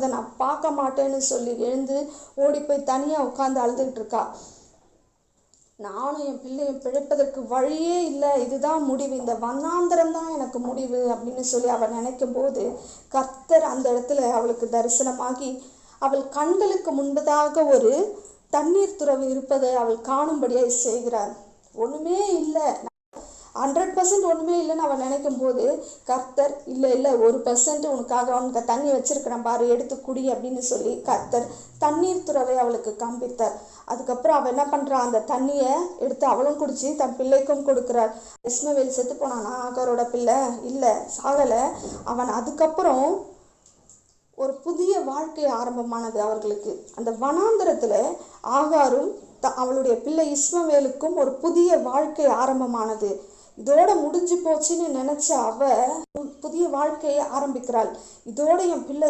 அதை நான் பார்க்க மாட்டேன்னு சொல்லி எழுந்து ஓடி போய் தனியாக உட்காந்து அழுதுகிட்டு இருக்கா. நானும் என் பிள்ளையும் பிழைப்பதற்கு வழியே இல்லை, இதுதான் முடிவு, இந்த வண்ணாந்திரம் தான் எனக்கு முடிவு அப்படின்னு சொல்லி அவள் நினைக்கும் போது கர்த்தர் அந்த இடத்துல அவளுக்கு தரிசனமாகி அவள் கண்களுக்கு முன்பதாக ஒரு தண்ணீர் துறவு இருப்பதை அவள் காணும்படியாக செய்கிறார். ஒன்றுமே இல்லை, 100% ஒன்றுமே இல்லைன்னு அவன் நினைக்கும் போது கர்த்தர் இல்லை 1% உனக்கு தண்ணி வச்சிருக்கிறேன் பாரு, எடுத்து குடி அப்படின்னு சொல்லி கர்த்தர் தண்ணீர் துறவை அவளுக்கு காண்பித்தார். அதுக்கப்புறம் அவள் என்ன பண்ணுறா, அந்த தண்ணியை எடுத்து அவளும் குடிச்சு தன் பிள்ளைக்கும் கொடுக்குறார். இஸ்மவேல் செத்து போனானா ஆகாரோட பிள்ளை? இல்லை, சாகலை. அவன் அதுக்கப்புறம் ஒரு புதிய வாழ்க்கை ஆரம்பமானது அவர்களுக்கு. அந்த வனாந்தரத்தில் ஆகாரும் அவளுடைய பிள்ளை இஸ்மவேலுக்கும் ஒரு புதிய வாழ்க்கை ஆரம்பமானது. இதோட முடிஞ்சு போச்சுன்னு நினைச்ச அவ புதிய வாழ்க்கையை ஆரம்பிக்கிறாள். இதோட என் பிள்ளை